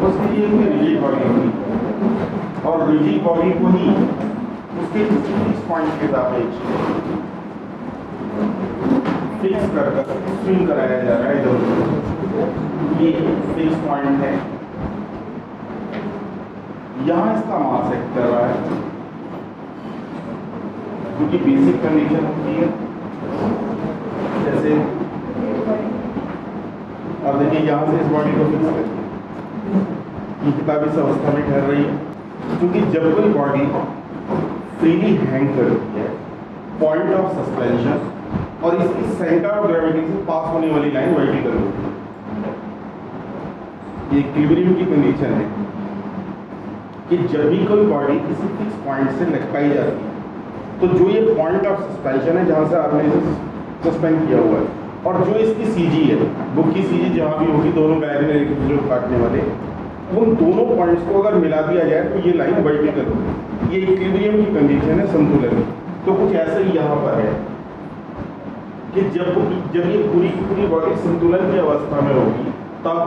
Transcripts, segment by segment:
Suppose कीजिए कोई rigid body होगी और रिजिड बॉडी को ही उसके फिक्स पॉइंट के सापेक्ष फिक्स कर स्विंग कराया जा रहा है इधर उधर। ये फिक्स पॉइंट है, यहाँ इसका मास एक्ट कर रहा है क्योंकि बेसिक कंडीशन होती है जैसे, और देखिए यहाँ से इस बॉडी को फिक्स करके ये किताब इस अवस्था में ठहर रही है क्योंकि जब कोई बॉडी फ्रीली हैंग करती है पॉइंट ऑफ सस्पेंशन और इसकी सेंटर ऑफ ग्रेविटी से पास होने वाली लाइन वर्टिकल होती है। ये इक्विलिब्रियम की कंडीशन है कि जब भी कोई बॉडी किसी फिक्स पॉइंट से लटकाई जाती है तो जो ये पॉइंट ऑफ सस्पेंशन है जहाँ से आपने इसे सस्पेंड किया हुआ है और जो इसकी सीजी है, बुक की सीजी जहाँ भी होगी दोनों बैग में एक दूसरे को काटने वाले, उन दोनों पॉइंट्स को अगर मिला दिया जाए तो ये लाइन वर्टिकल होगी। ये इक्विलिब्रियम की कंडीशन है, संतुलन। तो कुछ ऐसा ही यहाँ पर है कि जब ये पूरी बॉडी संतुलन की अवस्था में होगी तब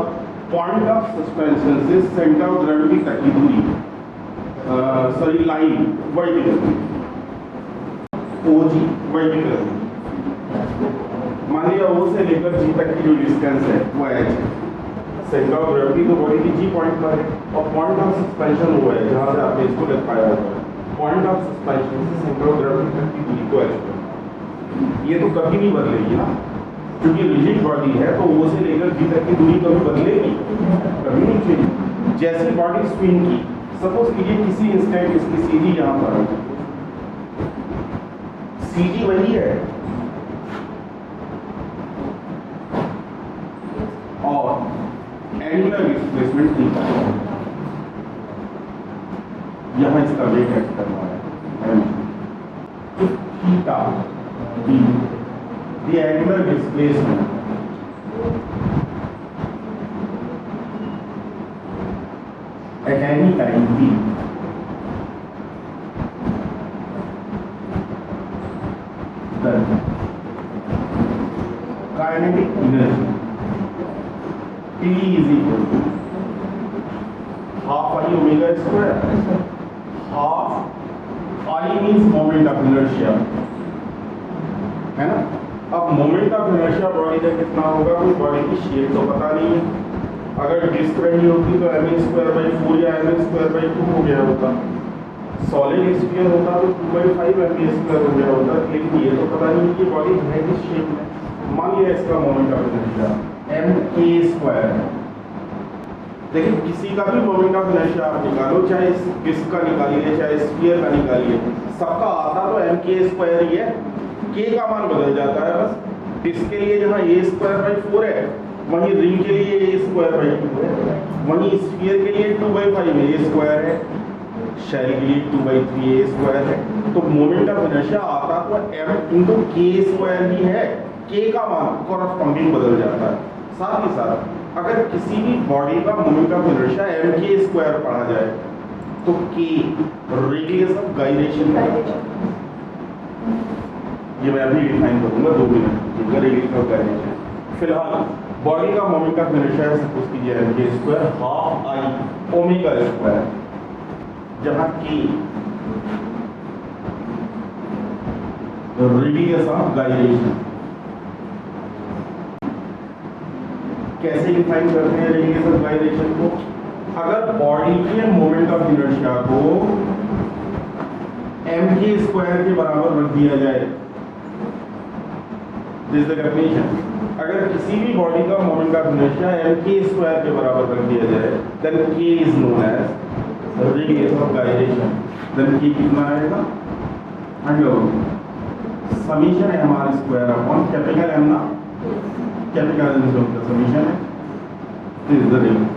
पॉइंट ऑफ सस्पेंशन से सेंटर ऑफ ग्रेविटी तक की दूरी लाइन वर्टिकल ओजी वर्टिकल। मान लिया ओ से लेकर जी तक की जो डिस्टेंस है वो एच है, सेंटर ऑफ ग्रेविटी तो बॉडी की जी पॉइंट पर है और पॉइंट ऑफ सस्पेंशन वो है जहाँ से आपने इसको लटकाया हुआ है। पॉइंट ऑफ सस्पेंशन से सेंटर ऑफ ग्रेविटी तक की दूरी को एच पर, ये तो कभी नहीं बदलेगी ना क्योंकि रिजिड बॉडी है तो ओ से लेकर जी तक की दूरी कभी बदलेगी, कभी नहीं चेंज। जैसी बॉडी स्विंग की, सपोज कीजिए किसी इंस्टेंट इसकी सीधी यहाँ पर है, सीजी वही है और एंगुलर डिस्प्लेसमेंट थीटा, यहां इसका वेट एक्ट करना है तो theta d the angular displacement at any time be kinetic energy P is equal to half I omega square, half I means moment of inertia, है ना। अब मोमेंट ऑफ इनर्शिया बॉडी का कितना होगा, कोई बॉडी की शेप तो पता नहीं है। अगर डिस्क रही होती तो m²/4 या m²/2 हो गया होता, सॉलिड स्फीयर होता तो 2/5 m² हो गया होता, लेकिन ये तो पता नहीं कि बॉडी है किस शेप में। मान लिया इसका मोमेंट ऑफ इनर्शिया m² देखिए किसी का भी मोमेंट ऑफ इनर्शिया आप निकालो, चाहे डिस्क का निकालिए चाहे स्फीयर का निकालिए, सबका आता तो m² ही है। k का मान बदल जाता है बस। डिस्क के लिए जहाँ a²/4 है वहीं रिंग के लिए a²/2 है, वहीं स्फीयर के लिए 2/5 a² है, शेल के लिए 2/3 a² है। तो मोमेंट ऑफ इनर्शिया आता तो m k² ही है, k का मान कॉरस्पॉन्डिंग बदल जाता है। साथ ही साथ अगर किसी भी बॉडी का मोमेंट ऑफ इनर्शिया mk² पढ़ा जाए तो k रेडियस ऑफ गायरेशन है। ये मैं अभी डिफाइन करूंगा 2 मिनट, रेडियस ऑफ गायरेशन। फिलहाल बॉडी का मोमेंट ऑफ इनर्शिया सपोज कीजिए mk² half I omega square, जहां k रेडियस ऑफ गायरेशन। कैसे डिफाइन करते हैं रेडियस ऑफ गायरेशन को? अगर बॉडी के मोमेंट ऑफ इनर्शिया को mk² के बराबर रख दिया जाए, दिस द डेफिनेशन। अगर किसी भी बॉडी का मोमेंट ऑफ इनर्शिया mk² के बराबर रख दिया जाए then k is known as radius of gyration. Then k कितना आएगा, समीशन है हमारा स्क्वायर अपॉन कैपिटल M ना, कैपिटल M का समीशन है, दिस इज द रेडियस।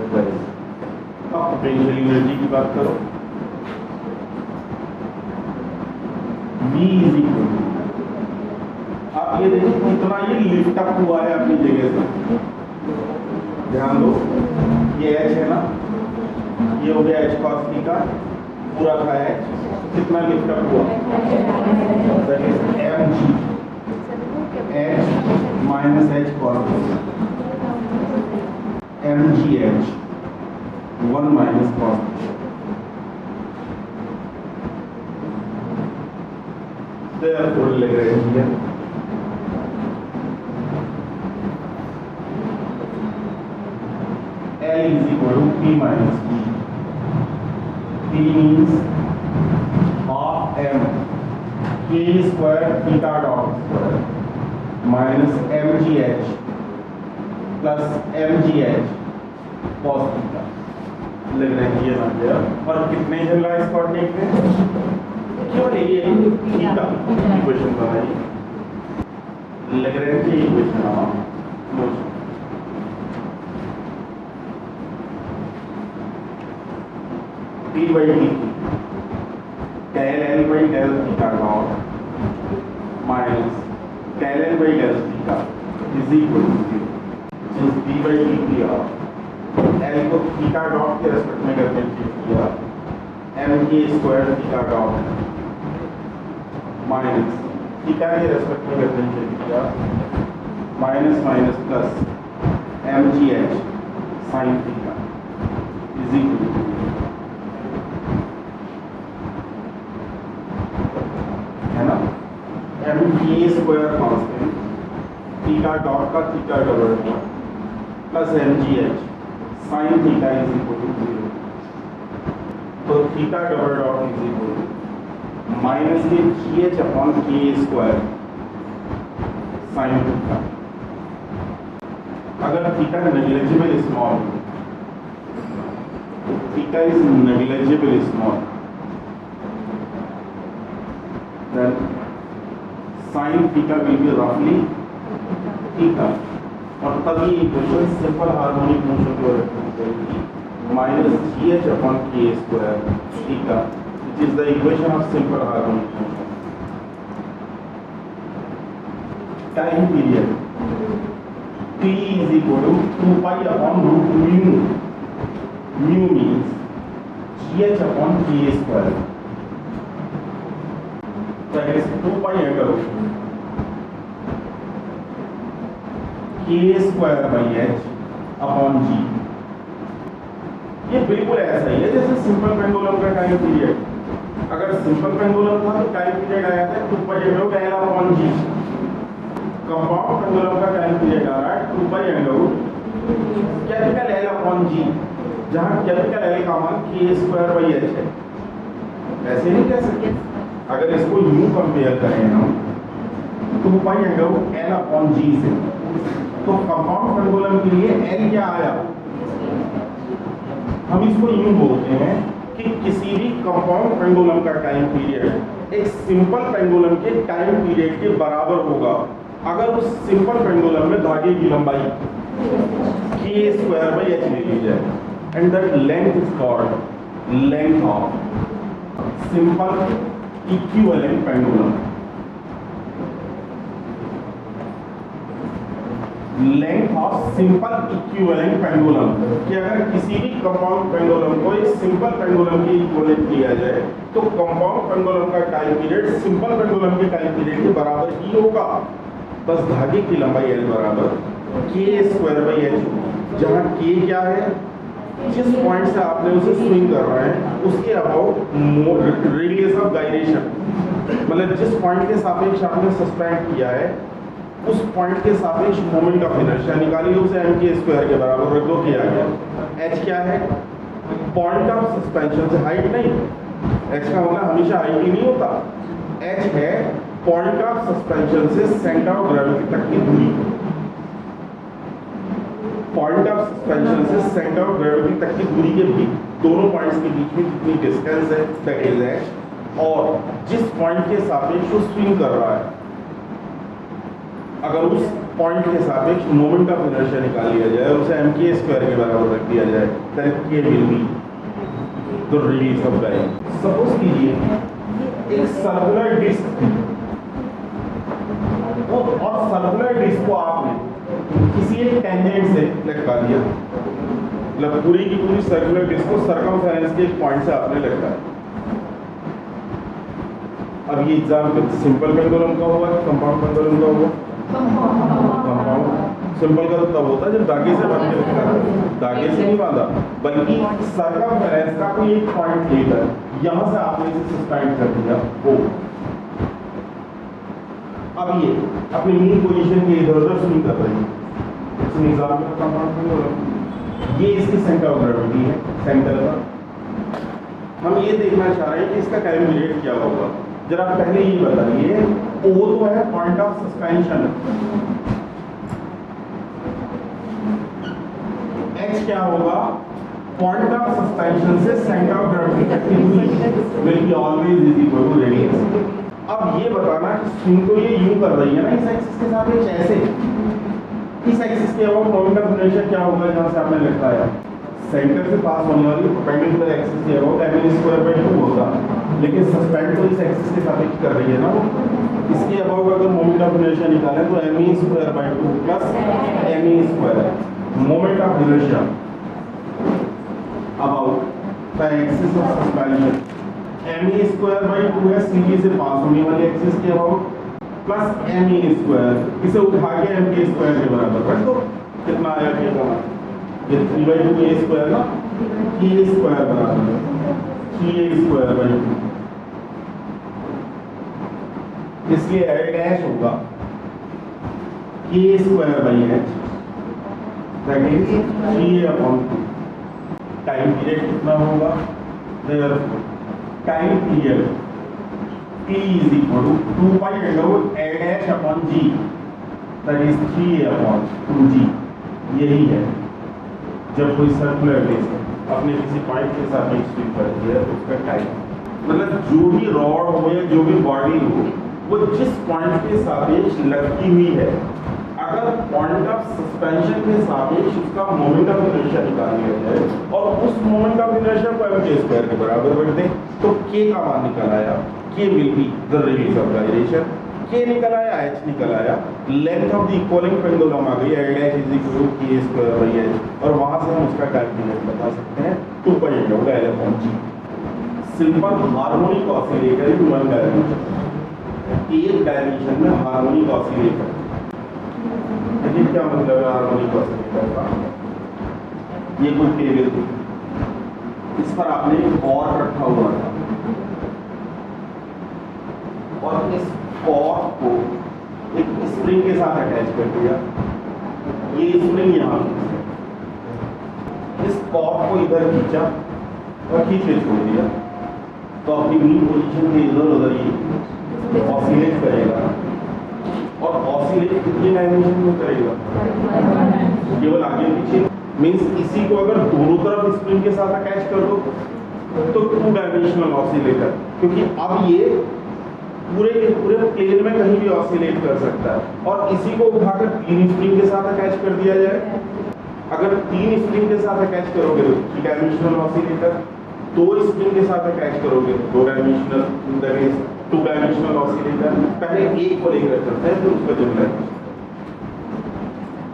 अब पोटेंशियल एनर्जी की बात करो, V इज इक्वल टू, आप ये देखिए कितना ये लिफ्ट अप हुआ है अपनी जगह से, ध्यान दो। ये h है ना, ये हो गया h cos थीटा पूरा का h, कितना लिफ्ट अप हुआ, that is mg h minus h cos mgh 1 minus cos therefore Lagrangian L is equal to P minus P. P means half m k square theta dot square minus mgh plus mgh cos theta. Lagrangian आ गया। और कितने generalise coordinate में? केवल ये theta equation बनाई। Lagrange equation of motion. P by dt del L by del theta dot minus del L by del theta is equal to 0. Since P by dt of L को theta dot के respect में करके किया m k square theta dot minus theta के respect में करके किया minus minus plus mgh sin theta is equal to है ना m k square constant theta dot का theta double dot plus mgh sin theta is equal to 0. तो theta double dot is equal to minus k gh upon k square sin theta. अगर theta negligible small तो theta is negligible small then sin theta will be roughly theta और तभी equation simple harmonic motion को represent करेगी minus gh upon k square theta which is the equation of simple harmonic motion. Time period t is equal to 2 pi upon root mu. Mu means gh upon k square. That is 2 pi under k square by h upon g. ये बिल्कुल ऐसा ही है जैसे simple pendulum का time period. अगर simple pendulum था तो time period आया था 2 pi under l upon g। Compound pendulum का टाइम पीरियड आ रहा है 2 pi under capital l upon g, जहाँ कैपिटल l का मान k square by h है। ऐसे नहीं कह सकते। अगर इसको यूं कंपेयर करें हम 2 pi under l upon g से, तो कंपाउंड पेंडुलम के लिए l क्या आया? हम इसको यूं बोलते हैं कि किसी भी कंपाउंड पेंडुलम का टाइम पीरियड एक सिंपल पेंडुलम के टाइम पीरियड के बराबर होगा अगर उस सिंपल पेंडुलम में धागे की लंबाई k square by h ले ली जाए, and that length is called length of simple equivalent pendulum. Length of simple equivalent pendulum कि अगर किसी भी कंपाउंड पेंडुलम को एक सिंपल पेंडुलम के इक्विवेलेंट किया जाए तो कंपाउंड पेंडुलम का टाइम पीरियड सिंपल पेंडुलम के टाइम पीरियड के बराबर ही होगा। बस धागे की लंबाई l बराबर k स्क्वायर बाई h, जहाँ k क्या है? जिस पॉइंट से आपने उसे स्विंग कर रहे हैं उसके अबाउट रेडियस ऑफ गायरेशन, मतलब जिस पॉइंट के सापेक्ष आपने सस्पेंड किया है उस पॉइंट के सापेक्ष मोमेंट ऑफ इनर्शिया निकालिए, उसे m k स्क्वायर के बराबर रख दो, किया गया। h क्या है? पॉइंट ऑफ सस्पेंशन से हाइट नहीं, h का मतलब हमेशा हाइट ही नहीं होता। h है पॉइंट ऑफ सस्पेंशन से सेंटर ऑफ ग्रेविटी तक की दूरी। पॉइंट ऑफ सस्पेंशन से सेंटर ऑफ ग्रेविटी तक की दूरी के बीच दोनों पॉइंट्स के बीच में कितनी डिस्टेंस है, दैट इज h। और जिस पॉइंट के सापेक्ष वो स्विंग कर रहा है, अगर उस पॉइंट के सापेक्ष मोमेंट ऑफ इनर्शिया निकाल लिया जाए और उसे m k स्क्वायर के बराबर रख दिया जाए, then k will be the radius of guide. Suppose कीजिए एक सर्कुलर डिस्क और सर्कुलर डिस्क को आपने किसी एक टेंजेंट से लटका दिया, मतलब पूरी की पूरी सर्कुलर डिस्क को सर्कमफेरेंस के एक पॉइंट से आपने लटकाया। अब ये एग्जाम्पल सिंपल पेंडुलम का हुआ कि कंपाउंड पेंडुलम का हुआ? कंपाउंड। सिंपल का तब होता है जब धागे से बांध के रखा है, धागे से नहीं बांधा, बल्कि सर्कमफ्रेंस का कोई एक पॉइंट लेकर यहां से आपने इसे सस्पेंड कर दिया वो। अब ये अपनी मीन पोजीशन के इधर उधर स्विंग कर रही है। इसमें एग्जाम्पल का कंपाउंड हो रहा, ये इसकी सेंटर ऑफ ग्रेविटी है, सेंटर का। हम ये देखना चाह रहे हैं कि इसका टाइम पीरियड क्या होगा। जरा पहले ये बताइए, O तो है पॉइंट ऑफ सस्पेंशन, H क्या होगा? पॉइंट ऑफ सस्पेंशन से सेंटर ऑफ ग्रेविटी तक की दूरी will be always is equal to radius. अब ये बताना कि स्ट्रिंग तो ये यूं कर रही है ना इस एक्सिस के साथ, एक ऐसे इस एक्सिस के अबाउट मोमेंट ऑफ इनर्शिया क्या होगा? जहां से आपने लिखा है सेंटर से पास होने वाली परपेंडिकुलर एक्सिस के अबाउट m² होगा, लेकिन सस्पेंड तो इस एक्सिस के साथ कर रही है ना वो। इसके अबाउट अगर मोमेंट ऑफ इनर्शिया निकालें तो m² plus m² moment of inertia about the axis of suspension, m² है सीधी से पास होने वाली एक्सिस के अबाउट, प्लस m², इसे उठा के m² के बराबर कर दो। कितना आया के होगा? ये 3/2 a² ना, k² बराबर 3a²/2, इसलिए l डैश होगा k²/h, that is 3a/2। Time period कितना होगा? Therefore time period t is equal to 2 pi a dash upon g, that is 3a/2g। यही है जब कोई सर्कुलर डिस्क अपने किसी पॉइंट के साथ स्विंग करती है तो उसका टाइम, मतलब जो भी रॉड हो या जो भी बॉडी हो वो जिस पॉइंट के सापेक्ष लगती हुई है, अगर पॉइंट ऑफ सस्पेंशन के सापेक्ष उसका मोमेंट ऑफ इनर्शिया निकाल लिया जाए और उस मोमेंट ऑफ इनर्शिया को m² के बराबर रख दें तो k का मान निकल आया, k will be the radius of gyration, k निकल आया, h निकल आया, length of the equivalent pendulum आ गई, l dash is equal to k²/h, और वहां से हम उसका टाइम पीरियड बता सकते हैं 2 pi l/g। Simple harmonic oscillator in one dimension, एक डायमेंशन में हार्मोनिक ऑसिलेटर। देखिए क्या मतलब है हार्मोनिक ऑसिलेटर का? ये कोई टेबल थी, इस पर आपने एक कॉर्ड रखा हुआ था और इस कॉर्ड को एक स्प्रिंग के साथ अटैच कर दिया। ये स्प्रिंग यहाँ इस कॉर्ड को इधर खींचा और खींच के छोड़ दिया, तो अपनी मीन पोजीशन के इधर उधर ये ऑसिलेट करेगा। और ऑसिलेट कितनी डायमेंशन में करेगा? केवल आगे पीछे। मींस इसी को अगर दोनों तरफ स्प्रिंग के साथ अटैच कर दो तो 2 डायमेंशनल ऑसिलेटर, क्योंकि अब ये पूरे के पूरे प्लेन में कहीं भी ऑसिलेट कर सकता है। और इसी को उठाकर 3 स्प्रिंग के साथ अटैच कर दिया जाए, अगर 3 स्प्रिंग के साथ अटैच करोगे तो 3 डायमेंशनल ऑसिलेटर, 2 स्प्रिंग के साथ अटैच करोगे तो 2 dimensional, that is 2 dimensional oscillator. पहले एक को लेकर चलते हैं फिर उसका जनरल।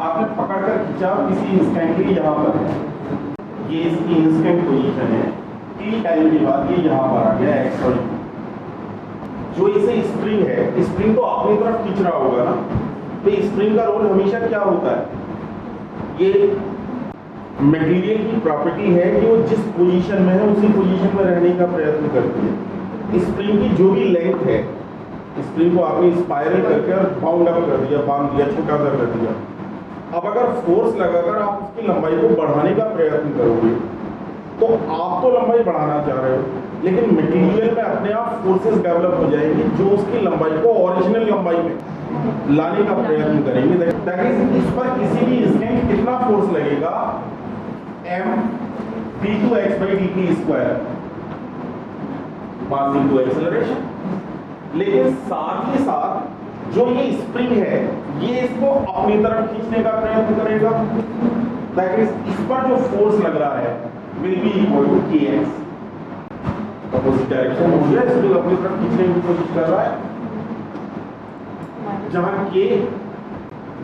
आपने पकड़कर खींचा किसी इंस्टेंटली यहाँ पर है, ये इसकी इंस्टेंट पोजीशन है, t टाइम के बाद ये यहाँ पर आ गया x और u। जो इसे स्प्रिंग है, स्प्रिंग तो अपनी तरफ खींच रहा होगा ना, तो स्प्रिंग का रोल हमेशा क्या होता है? ये मटेरियल की प्रॉपर्टी है कि वो जिस पोजीशन में है उसी पोजीशन में रहने का प्रयत्न करती है। स्प्रिंग की जो भी लेंथ है, स्प्रिंग को आपने स्पाइरल करके और बाउंड अप कर दिया, बांध दिया, छोटा सा कर दिया। अब अगर फोर्स लगाकर आप उसकी लंबाई को बढ़ाने का प्रयत्न करोगे तो आप तो लंबाई बढ़ाना चाह रहे हो, लेकिन मटेरियल में अपने आप फोर्सेस डेवलप हो जाएंगे जो उसकी लंबाई को ओरिजिनल लंबाई में लाने का प्रयत्न करेंगे। दैट इज, इस पर किसी भी इंस्टेंट कितना फोर्स लगेगा? m d2x/dt², mass into acceleration. लेकिन साथ ही साथ जो ये स्प्रिंग है ये इसको अपनी तरफ खींचने का प्रयत्न करेगा, दैट इज इस पर जो फोर्स लग रहा है will be equal to kx। Opposite direction हो गया, स्प्रिंग अपनी तरफ खींचने की कोशिश कर रहा है, जहां k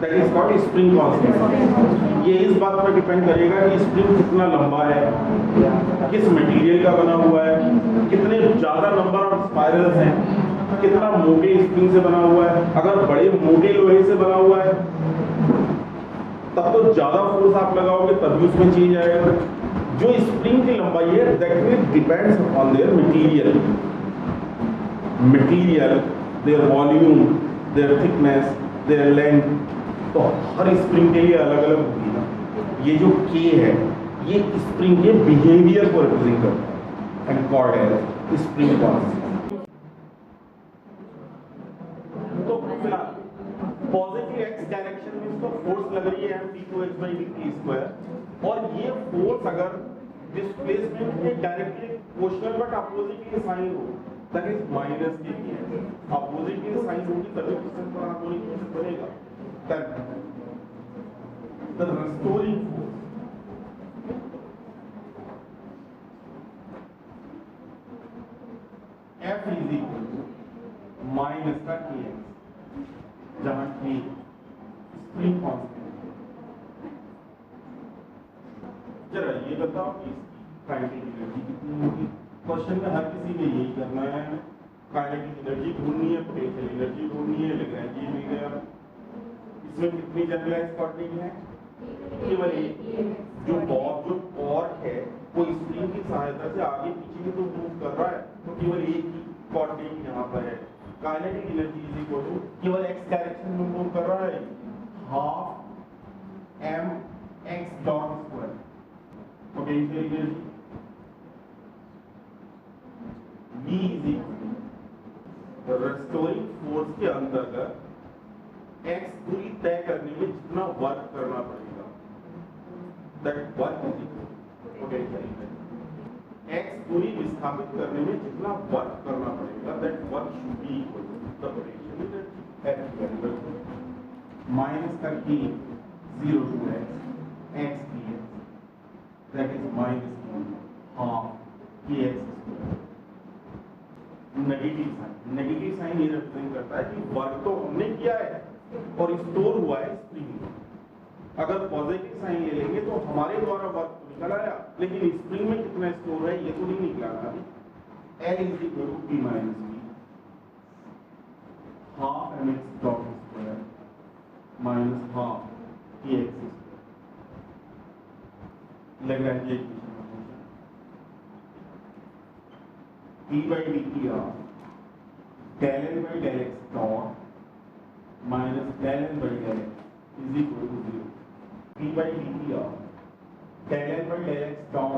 that is called spring constant. ये इस बात पर डिपेंड करेगा कि स्प्रिंग कितना लंबा है, किस मटेरियल का बना हुआ है, कितने ज्यादा नंबर ऑफ स्पाइरल्स हैं, कितना मोटे स्प्रिंग से बना हुआ है। अगर बड़े मोटे लोहे से बना हुआ है तब तो ज्यादा फोर्स आप लगाओगे तभी उसमें चेंज आएगा। जो स्प्रिंग की लंबाई है that will depends upon their material, their volume, their thickness, their length. तो हर स्प्रिंग के लिए अलग अलग होगी ना। ये जो K है ये स्प्रिंग के बिहेवियर को रिप्रेजेंट करता है and called as spring constant. तो फिलहाल पॉजिटिव एक्स डायरेक्शन में इसको फोर्स लग रही है m(p2x/dt²) और ये फोर्स अगर डिस्प्लेसमेंट के directly proportional but oppositely sign हो दैट इज माइनस के लिए अपोजिटली साइन होगी तभी सिस्टम का हार्मोनिक मोशन बनेगा। That the restoring force F is equal to minus का kx, जहां k स्प्रिंग कांस्टेंट। जरा ये बताओ कि इसकी काइनेटिक एनर्जी कितनी होगी। क्वेश्चन में हर किसी में यही करना है, काइनेटिक एनर्जी ढूंढनी है, पोटेंशियल एनर्जी ढूंढनी है, लेग्रैंज मिल गया। इसमें कितनी जनरलाइज कॉर्डिंग है? केवल एक। जो टॉर्क है वो स्प्रिंग की सहायता से आगे पीछे भी तो मूव कर रहा है, तो केवल एक ही कॉर्डिंग यहाँ पर है। Kinetic energy is equal to केवल एक्स डायरेक्शन में मूव कर रहा है, half mx²। Potential energy V is equal to restoring force के अंतर्गत x दूरी तय करने में जितना वर्क करना पड़ेगा that work is equal to potential energy. x दूरी विस्थापित करने में जितना वर्क करना पड़ेगा that work should be equal to the potential energy at minus का k 0 to x dx that is minus half kx²। Negative sign ये represent करता है कि वर्क तो हमने किया है और स्टोर हुआ है स्प्रिंग में। अगर पॉजिटिव साइन ले लेंगे तो हमारे द्वारा वर्क तो निकल आया, लेकिन स्प्रिंग में कितना स्टोर है ये तो नहीं निकला ना। L is equal to P minus V, half mx² minus half kx²। Lagrange equation p/dt of del L by del x dot minus del L by del x is equal to 0. p/dt of del L by del x dot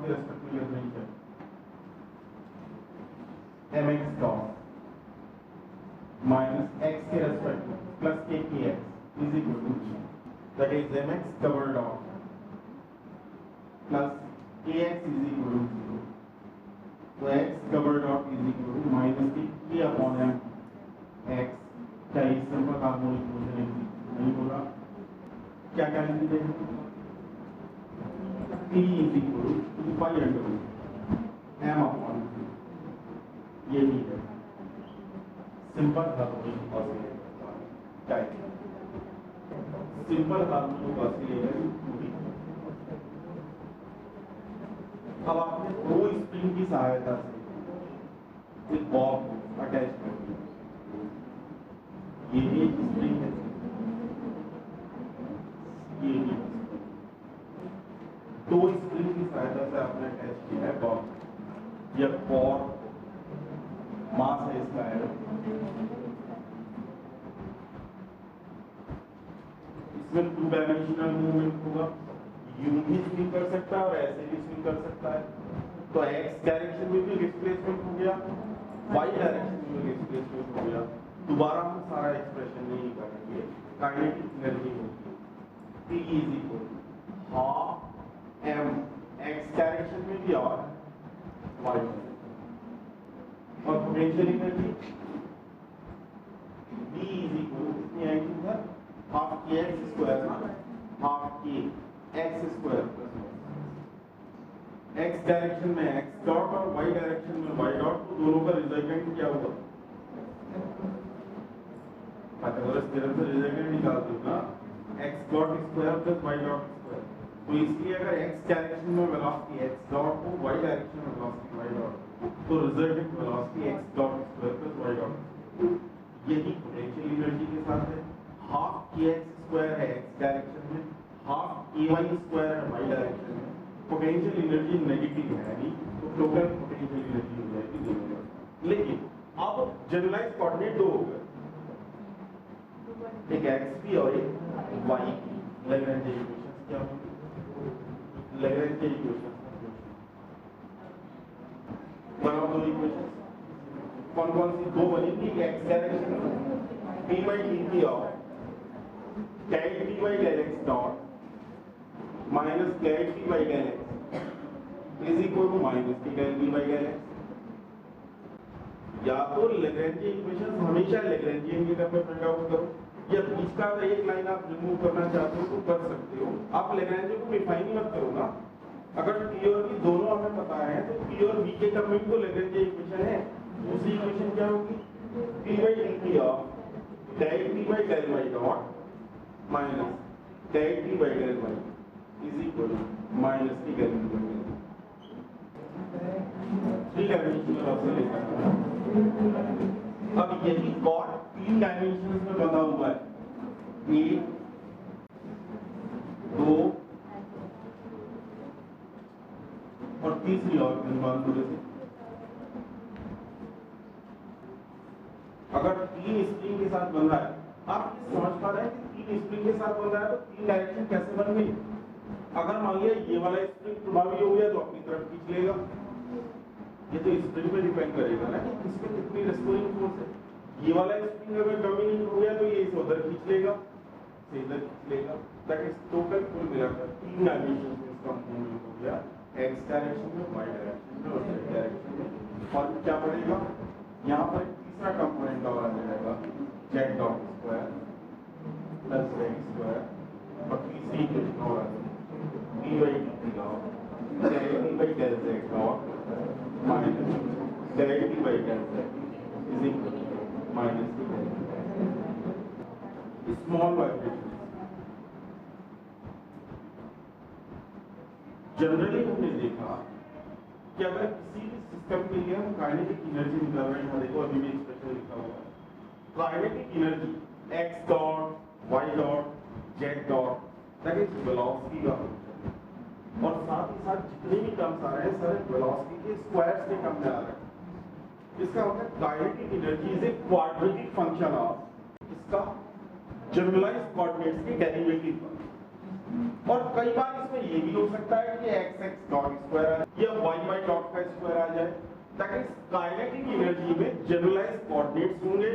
के respect में differential mx dot minus x के respect में plus kx is equal to 0. That is mx double dot plus kx is equal to 0. तो x double dot is equal to minus k upon m x। क्या इस simple harmonic motion नहीं होगा? क्या क्या लिख देंगे? t is equal to 2π/m upon ये भी है simple harmonic oscillator type. Simple harmonic oscillator. अब आपने दो स्प्रिंग की सहायता से एक बॉब अटैच कर दिया। ये भी एक स्प्रिंग है, ये भी दो स्प्रिंग की सहायता से आपने अटैच किया है बॉब। यह कॉर्ड मास है इसका है, इसमें 2 डायमेंशनल मूवमेंट होगा। यूं भी स्विंग कर सकता है और ऐसे भी स्विंग कर सकता है। तो x डायरेक्शन में भी डिस्प्लेसमेंट हो गया, y डायरेक्शन में भी डिस्प्लेसमेंट हो गया। दोबारा हम सारा एक्सप्रेशन नहीं करेंगे। काइनेटिक एनर्जी होगी P is equal to half m x direction में भी और y और potential energy B is equal to कितनी आएगी इधर हाफ kx² ना, half k x² x direction में x डॉट और y डायरेक्शन में y डॉट, तो दोनों का रिजल्टेंट क्या होगा? पाइथागोरस थ्योरम से रिजल्टेंट निकाल दो ना, x dot square plus y dot square. तो इसलिए अगर x डायरेक्शन में वेलोसिटी x डॉट हो, y डायरेक्शन में वेलोसिटी y डॉट, तो resultant velocity x dot square plus y dot. यही पोटेंशियल एनर्जी के साथ है, हाफ kx² स्क्वायर है x डायरेक्शन में, हाफ ky स्क्वायर है y डायरेक्शन में, पोटेंशियल एनर्जी नेगेटिव है नहीं, तो टोटल पोटेंशियल एनर्जी हो जाएगी दोनों। लेकिन अब जनरलाइज कोऑर्डिनेट दो हो गए, एक x की और एक y की। लैग्रेंज इक्वेशंस क्या होंगे? लैग्रेंज इक्वेशंस बनाओ दो इक्वेशंस। कौन कौन सी दो बनेंगी? x डायरेक्शन में p by dt of tan t by del x dot minus tan t by del x is equal to minus t tan t by del x। या तो Lagrange equations हमेशा Lagrangian के term में find out करो, या बीच का अगर एक लाइन आप रिमूव करना चाहते हो तो कर सकते हो। आप लैग्रेंज को डिफाइन ही मत करो ना। अगर p और v दोनों हमें पता है तो p और v के टर्म में तो लैग्रेंज इक्वेशन है। दूसरी इक्वेशन क्या होगी? p by dt of tan t by del y dot minus tan t by del y is equal to minus t del y। Three dimensional oscillation. अब यही cord तीन dimensions में बंधा हुआ है, 1 2 और तीसरी और थोड़े से। अगर तीन स्प्रिंग के साथ बंधा है, आप ये समझ पा रहे हैं कि तीन स्प्रिंग के साथ बंधा है तो तीन डायरेक्शन कैसे बन गई? अगर मान लिया ये वाला स्प्रिंग प्रभावी हो गया तो अपनी तरफ खींच लेगा। ये तो स्प्रिंग पे डिपेंड करेगा ना कि इसमें कितनी रेस्टोरिंग फोर्स है। ये वाला स्प्रिंग अगर डोमिनेट हो गया तो ये इसे उधर खींच लेगा, से इधर खींच लेगा। दैट इज टोटल कुल मिलाकर तीन डायमेंशन में इसका मूवमेंट हो गया, x डायरेक्शन में, y डायरेक्शन में और z डायरेक्शन में। और क्या पड़ेगा? यहाँ पर तीसरा कंपोनेंट और आ जाएगा z dot square plus z square और तीसरी इक्वेशन और आ जाएगी p by dt log del t by del z dot minus del t by del z is equal to minus t del z। Small vibration generally हमने देखा कि अगर किसी भी सिस्टम के लिए हम काइनेटिक एनर्जी निकाल रहे हैं, यहाँ देखो अभी भी एक्सप्रेशन लिखा हुआ है, kinetic energy x dot y dot z dot that is velocity का फंक्शन। और साथ ही साथ जितने भी टर्म्स आ रहे हैं सारे वेलोसिटी के स्क्वायर्स के टर्म में आ रहे हैं। इसका मतलब kinetic energy is a quadratic function of इसका जनरलाइज्ड कोऑर्डिनेट्स के डेरिवेटिव का। और कई बार इसमें ये भी हो सकता है कि x डॉट स्क्वायर या y डॉट का स्क्वायर आ जाए। दैट इज काइनेटिक एनर्जी में जनरलाइज्ड कोऑर्डिनेट्स होंगे,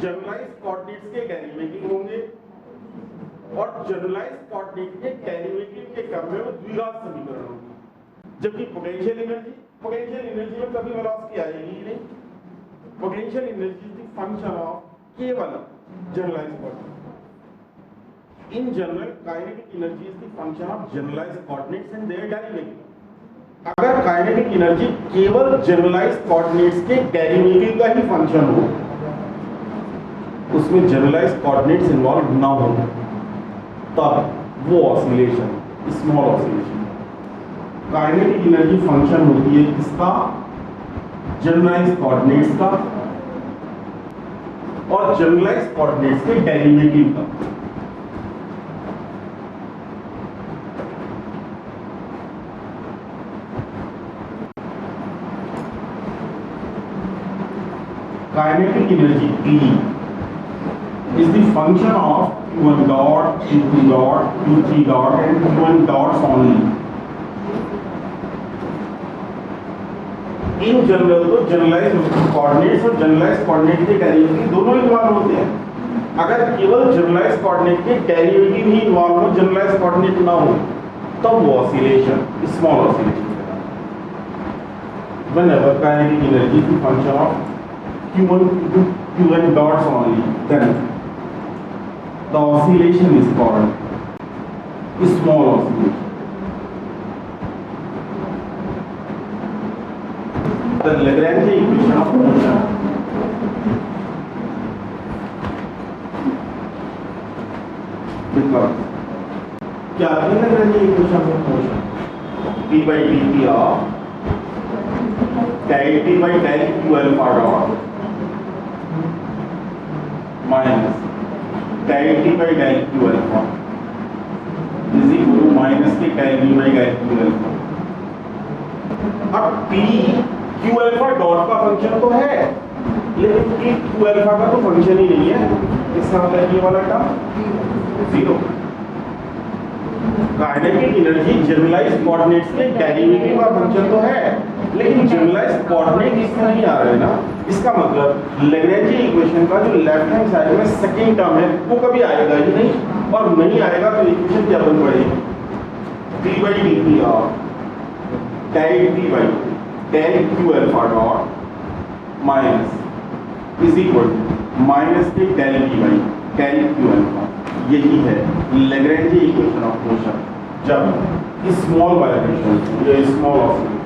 जनरलाइज्ड कोऑर्डिनेट्स के डेरिवेटिव होंगे और जनरलाइज्ड कोऑर्डिनेट के डेरिवेटिव के टर्म में वो द्विघात समीकरण होंगे। जबकि पोटेंशियल एनर्जी में कभी वेलोसिटी आएगी ही नहीं। Potential energy is the function of केवल generalised coordinate. In general, kinetic energy is the function of generalized coordinates and their derivative. अगर kinetic energy केवल generalized coordinates के derivative का ही function हो, उसमें generalized coordinates involved ना हो, तब वो oscillation, small oscillation। kinetic energy function होती है किसका? generalized coordinates का और generalized coordinates के derivative का। Kinetic energy P is the function of Q1 dot, Q2 dot, Q3 dot and Q1 dots only. In general तो generalized coordinates और generalized coordinate के डेरिवेटिव दोनों इन्वॉल्व होते हैं। अगर केवल generalized coordinate के डेरिवेटिव ही इन्वॉल्व हो, generalized coordinate ना हो, तब वो oscillation, small oscillation। Whenever kinetic energy is the function of Q1, Q2, Q1 dots only, then the oscillation is called small oscillation. The Lagrange equation of motion becomes क्या है? Lagrange equation of motion p by dt of del t by del q alpha dot minus del T by del q alpha is equal to minus k del V by del q alpha. अब p q alpha dot का function तो है, लेकिन P q alpha का तो function ही नहीं है। इसका मतलब ये वाला term zero. Kinetic energy generalised coordinates के डेरिवेटिव का फंक्शन तो है, लेकिन जनरलाइज्ड कोऑर्डिनेट इसमें नहीं आ रहे ना। इसका मतलब लैग्रेंज इक्वेशन का जो लेफ्ट हैंड साइड में सेकंड टर्म है वो कभी आएगा ही नहीं, और नहीं आएगा तो इक्वेशन क्या बन पड़ेगी, d by d t of del T by del q alpha dot minus is equal minus k del T by del q alpha. यही है लैग्रेंज इक्वेशन ऑफ मोशन जब स्मॉल वाइब्रेशन या स्मॉल ऑसिलेशन